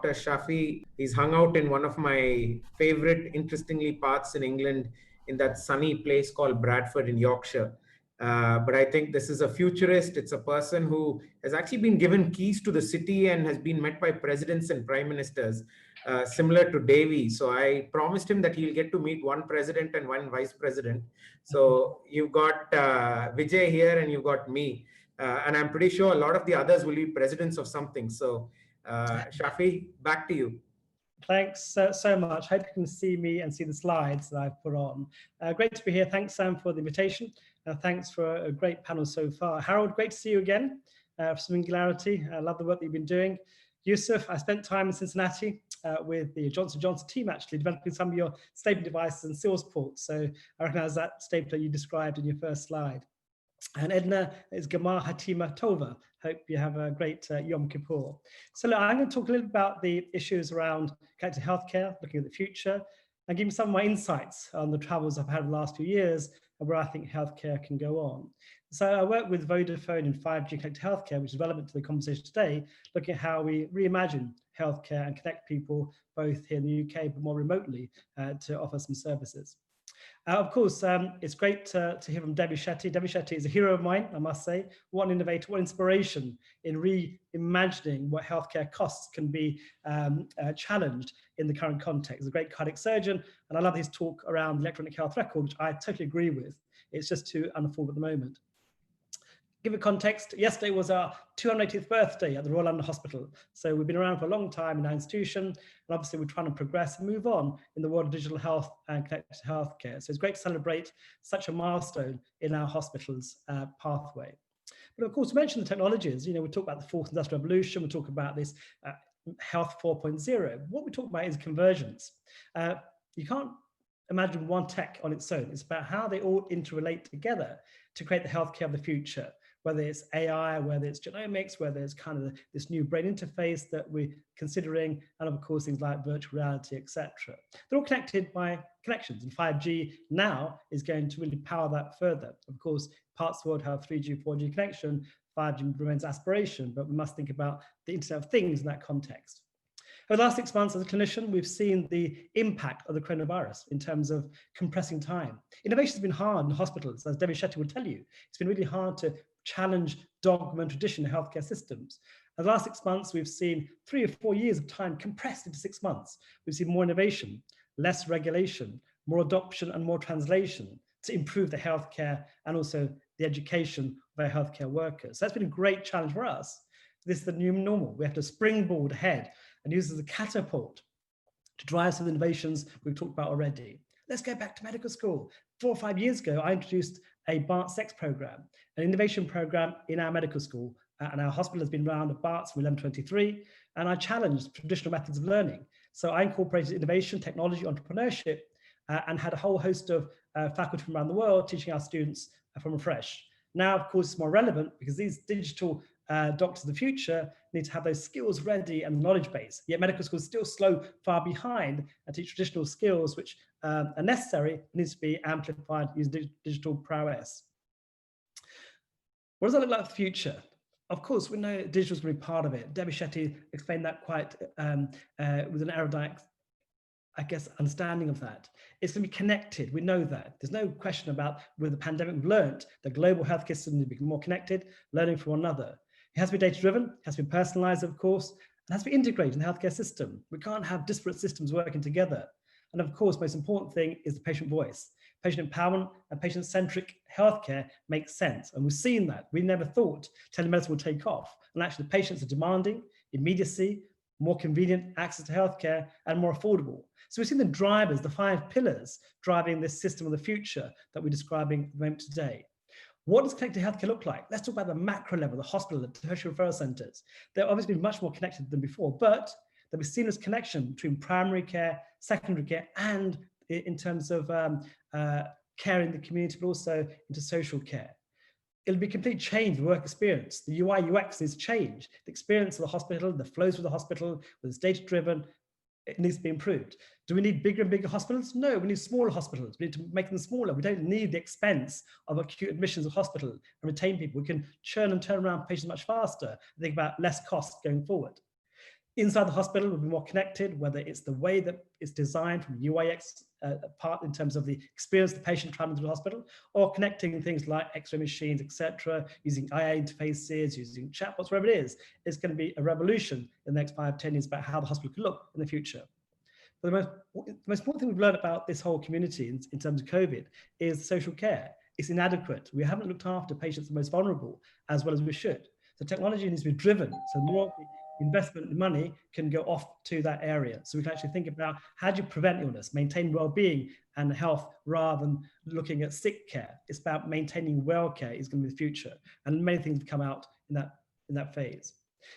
Dr. Shafi. He's hung out in one of my favorite, interestingly, parts in England, in that sunny place called Bradford in Yorkshire. But I think this is a futurist. It's a person who has actually been given keys to the city and has been met by presidents and prime ministers, similar to Davy. So I promised him that he'll get to meet one president and one vice president. So you've got Vijay here and you've got me. And I'm pretty sure a lot of the others will be presidents of something. So Shafi, back to you. Thanks so much. Hope you can see me and see the slides that I've put on. Great to be here. Thanks, Sam, for the invitation. Thanks for a great panel so far. Harold, great to see you again. For Singularity, I love the work that you've been doing. Yusuf, I spent time in Cincinnati with the Johnson & Johnson team, actually, developing some of your stapling devices and seals ports. So I recognize that stapler you described in your first slide. And Edna is Gamar Hatima Tova. Hope you have a great Yom Kippur. So look, I'm going to talk a little about the issues around connected healthcare, looking at the future, and give you some of my insights on the travels I've had in the last few years and where I think healthcare can go on. So I work with Vodafone in 5G connected healthcare, which is relevant to the conversation today, looking at how we reimagine healthcare and connect people both here in the UK, but more remotely to offer some services. Of course, it's great to hear from Devi Shetty. Devi Shetty is a hero of mine, I must say. What an innovator, what inspiration in reimagining what healthcare costs can be challenged in the current context. He's a great cardiac surgeon, and I love his talk around the electronic health record, which I totally agree with. It's just too unaffordable at the moment. Give it context, yesterday was our 280th birthday at the Royal London Hospital. So we've been around for a long time in our institution, and obviously we're trying to progress and move on in the world of digital health and connected healthcare. So it's great to celebrate such a milestone in our hospital's pathway. But of course, we mentioned the technologies. You know, we talk about the fourth industrial revolution, we talk about this health 4.0. What we talk about is convergence. You can't imagine one tech on its own. It's about how they all interrelate together to create the healthcare of the future. Whether it's AI, whether it's genomics, whether it's kind of this new brain interface that we're considering, and of course, things like virtual reality, etc. They're all connected by connections, and 5G now is going to really power that further. Of course, parts of the world have 3G, 4G connection, 5G remains aspiration, but we must think about the Internet of Things in that context. Over the last 6 months as a clinician, we've seen the impact of the coronavirus in terms of compressing time. Innovation has been hard in hospitals, as Devi Shetty would tell you. It's been really hard to challenge dogma and tradition in healthcare systems. In the last 6 months, we've seen 3 or 4 years of time compressed into 6 months. We've seen more innovation, less regulation, more adoption and more translation to improve the healthcare and also the education of our healthcare workers. So that's been a great challenge for us. This is the new normal. We have to springboard ahead and use it as a catapult to drive some of the innovations we've talked about already. Let's go back to medical school. 4 or 5 years ago, I introduced a BART-6 program, an innovation program in our medical school. And our hospital has been around at BARTS from 1123, and I challenged traditional methods of learning. So I incorporated innovation, technology, entrepreneurship, and had a whole host of faculty from around the world teaching our students from afresh. Now, of course, it's more relevant because these digital doctors of the future need to have those skills ready and knowledge base. Yet medical schools still slow far behind and teach traditional skills which are necessary, needs to be amplified using digital prowess. What does that look like for the future? Of course, we know digital is going to be part of it. Devi Shetty explained that quite with an erudite, I guess, understanding of that. It's going to be connected. We know that. There's no question about with the pandemic, we've learned the global healthcare system to become more connected, learning from one another. It has to be data-driven, it has to be personalized, of course, and has to be integrated in the healthcare system. We can't have disparate systems working together. And of course, most important thing is the patient voice. Patient empowerment and patient-centric healthcare makes sense. And we've seen that. We never thought telemedicine would take off. And actually, the patients are demanding immediacy, more convenient access to healthcare, and more affordable. So we've seen the drivers, the 5 pillars driving this system of the future that we're describing at the moment today. What does connected healthcare look like? Let's talk about the macro level, the hospital, the tertiary referral centers. They're obviously much more connected than before, but there'll be seamless connection between primary care, secondary care, and in terms of care in the community, but also into social care. It'll be a complete change in work experience. The UI, UX needs to change. The experience of the hospital, the flows through the hospital, whether it's data-driven, it needs to be improved. Do we need bigger and bigger hospitals? No, we need smaller hospitals. We need to make them smaller. We don't need the expense of acute admissions of hospital and retain people. We can churn and turn around patients much faster and think about less costs going forward. Inside the hospital will be more connected, whether it's the way that it's designed from UIX part in terms of the experience of the patient traveling to the hospital, or connecting things like X-ray machines, etc., using IA interfaces, using chatbots, whatever it is. It's going to be a revolution in the next 5-10 years about how the hospital could look in the future. But the most important thing we've learned about this whole community in terms of COVID is social care. It's inadequate. We haven't looked after patients the most vulnerable as well as we should. So technology needs to be driven. So more investment money can go off to that area. So we can actually think about how do you prevent illness, maintain well-being and health rather than looking at sick care. It's about maintaining well care is going to be the future. And many things have come out in that phase.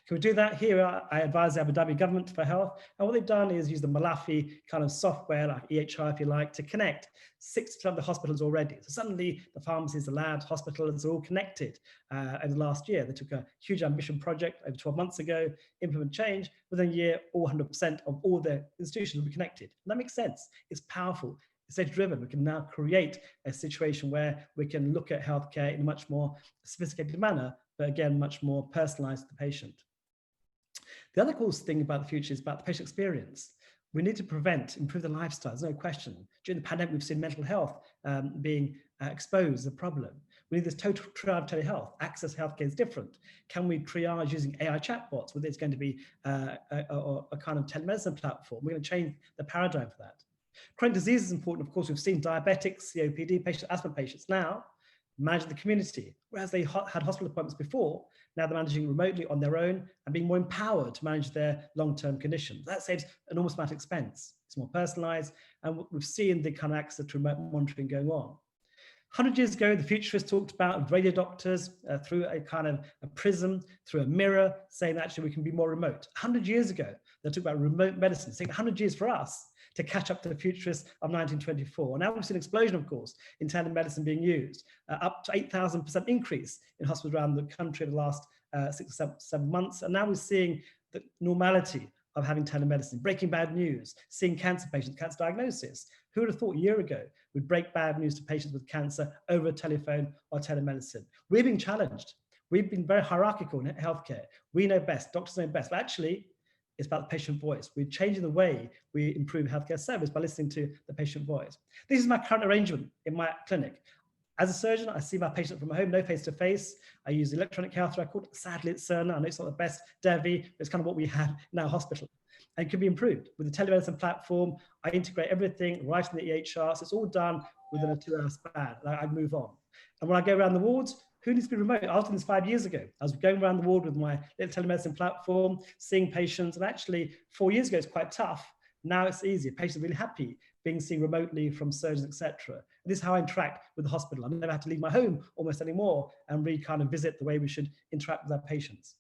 Can we do that? Here, I advise the Abu Dhabi government for health. And what they've done is use the Malafi kind of software, like EHR, if you like, to connect 6 of the hospitals already. So suddenly the pharmacies, the labs, hospitals are all connected over the last year. They took a huge ambition project over 12 months ago, implement change. Within a year, all 100% of all the institutions will be connected. And that makes sense. It's powerful. It's data-driven. We can now create a situation where we can look at healthcare in a much more sophisticated manner, but again, much more personalized to the patient. The other cool thing about the future is about the patient experience. We need to improve the lifestyle, there's no question. During the pandemic, we've seen mental health being exposed as a problem. We need this total triage telehealth. Access healthcare is different. Can we triage using AI chatbots, whether it's going to be a kind of telemedicine platform? We're going to change the paradigm for that. Chronic disease is important. Of course, we've seen diabetics, COPD patients, asthma patients now manage the community, whereas they had hospital appointments before. Now they're managing remotely on their own and being more empowered to manage their long-term conditions. That saves enormous amount of expense. It's more personalized, and we've seen the kind of access to remote monitoring going on. 100 years ago, the futurists talked about radio doctors through a kind of a prism, through a mirror, saying that actually we can be more remote. 100 years ago, they talked about remote medicine. It's taken 100 years for us to catch up to the futurists of 1924. Now we've seen an explosion, of course, in telemedicine being used, up to 8,000% increase in hospitals around the country in the last 6 or 7 months. And now we're seeing the normality of having telemedicine, breaking bad news, seeing cancer patients, cancer diagnosis. Who would have thought a year ago we'd break bad news to patients with cancer over a telephone or telemedicine? We're being challenged. We've been very hierarchical in healthcare. We know best, doctors know best, but actually it's about the patient voice. We're changing the way we improve healthcare service by listening to the patient voice. This is my current arrangement in my clinic. As a surgeon, I see my patient from home, no face-to-face. I use electronic health record. Sadly, it's Cerner. I know it's not the best Devi, but it's kind of what we have in our hospital. And it can be improved. With the telemedicine platform, I integrate everything right in the EHR. So it's all done within a 2-hour span. I move on. And when I go around the wards, who needs to be remote? I was doing this 5 years ago. I was going around the ward with my little telemedicine platform, seeing patients. And actually, 4 years ago, it's quite tough. Now it's easier. Patients are really happy being seen remotely from surgeons, etc. This is how I interact with the hospital. I never have to leave my home almost anymore and really kind of visit the way we should interact with our patients.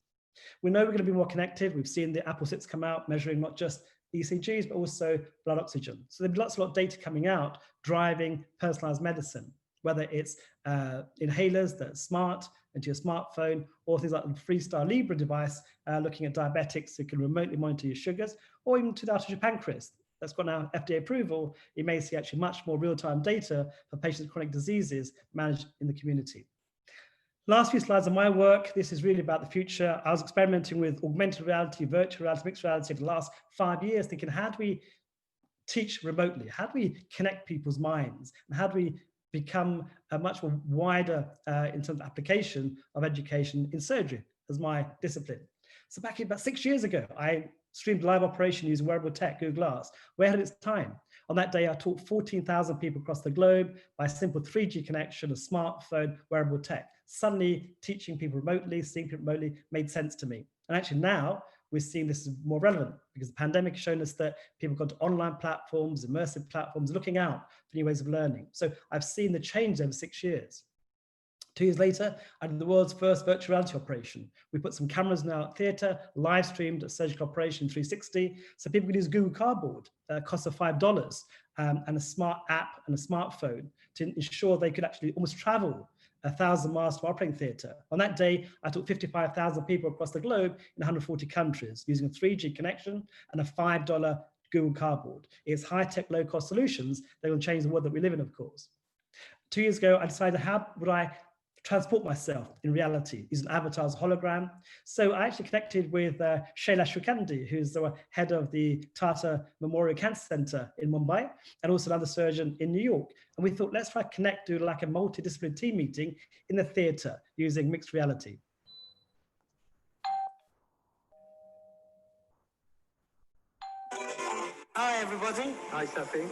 We know we're going to be more connected. We've seen the Apple 6 come out, measuring not just ECGs, but also blood oxygen. So there's lots of data coming out, driving personalized medicine, whether it's inhalers that are smart into your smartphone, or things like the Freestyle Libre device, looking at diabetics who can remotely monitor your sugars, or even to the artificial pancreas. That's got now FDA approval. You may see actually much more real-time data for patients with chronic diseases managed in the community. Last few slides of my work. This is really about the future. I was experimenting with augmented reality, virtual reality, mixed reality for the last 5 years, thinking, how do we teach remotely? How do we connect people's minds? And how do we become a much more wider in terms of application of education in surgery as my discipline? So back about 6 years ago, I streamed live operation using wearable tech, Google Glass, way ahead of its time. On that day, I taught 14,000 people across the globe by a simple 3G connection, a smartphone, wearable tech. Suddenly, teaching people remotely, seeing people remotely made sense to me. And actually now, we're seeing this is more relevant because the pandemic has shown us that people have gone to online platforms, immersive platforms, looking out for new ways of learning. So I've seen the change over 6 years. 2 years later, I did the world's first virtual reality operation. We put some cameras in our theatre, live streamed a surgical operation 360, so people could use Google Cardboard, cost of $5, and a smart app and a smartphone to ensure they could actually almost travel 1,000 miles to our operating theatre. On that day, I taught 55,000 people across the globe in 140 countries using a 3G connection and a $5 Google Cardboard. It's high-tech, low-cost solutions that will change the world that we live in, of course. 2 years ago, I decided how would I transport myself in reality, using avatars, hologram. So I actually connected with Shaila Shukandi, who's the head of the Tata Memorial Cancer Center in Mumbai, and also another surgeon in New York. And we thought, let's try to connect, do like a multidisciplinary team meeting in the theater using mixed reality. Hi, everybody. Hi, Shafi.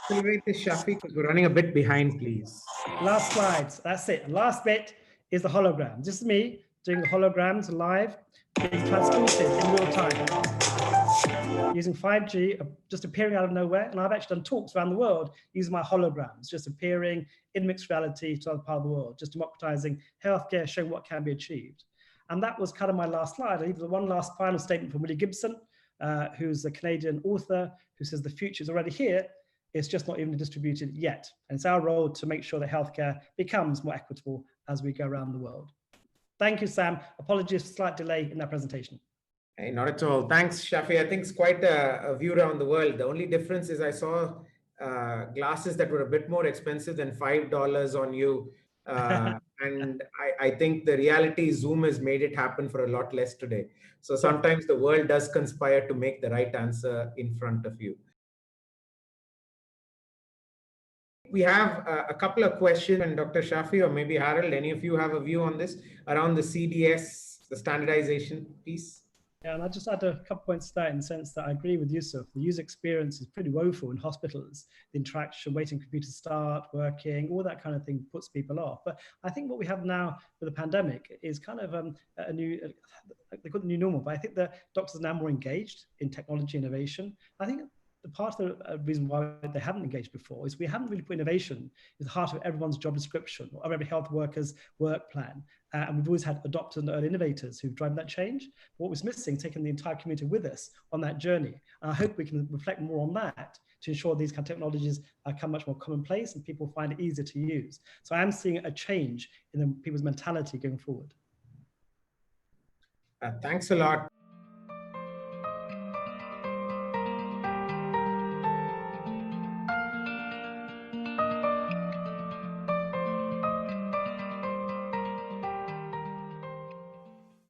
Accelerate this, Shafi, because we're running a bit behind, please. Last slides. That's it. Last bit is the hologram. This is me doing the holograms live. It's transmitted in real time using 5G, just appearing out of nowhere. And I've actually done talks around the world using my holograms, just appearing in mixed reality to other part of the world, just democratizing healthcare, showing what can be achieved. And that was kind of my last slide. I leave the one last final statement from Willie Gibson, who's a Canadian author, who says the future is already here. It's just not even distributed yet. And it's our role to make sure that healthcare becomes more equitable as we go around the world. Thank you, Sam. Apologies for slight delay in that presentation. Hey, not at all. Thanks, Shafi. I think it's quite a view around the world. The only difference is I saw glasses that were a bit more expensive than $5 on you. And I think the reality Zoom has made it happen for a lot less today. So sometimes the world does conspire to make the right answer in front of you. We have a couple of questions, and Dr. Shafi or maybe Harold, any of you have a view on this around the CDS, the standardization piece? Yeah, and I just add a couple points to that in the sense that I agree with Yusuf. The user experience is pretty woeful in hospitals. The interaction, waiting for computers to start working, all that kind of thing puts people off. But I think what we have now with the pandemic is kind of a new, they call it the new normal, but I think the doctors are now more engaged in technology innovation. I think the part of the reason why they haven't engaged before is we haven't really put innovation at the heart of everyone's job description or every health worker's work plan. And we've always had adopters and early innovators who've driven that change. What was missing, taking the entire community with us on that journey. And I hope we can reflect more on that to ensure these kind of technologies become much more commonplace and people find it easier to use. So I am seeing a change in people's mentality going forward. Thanks a lot.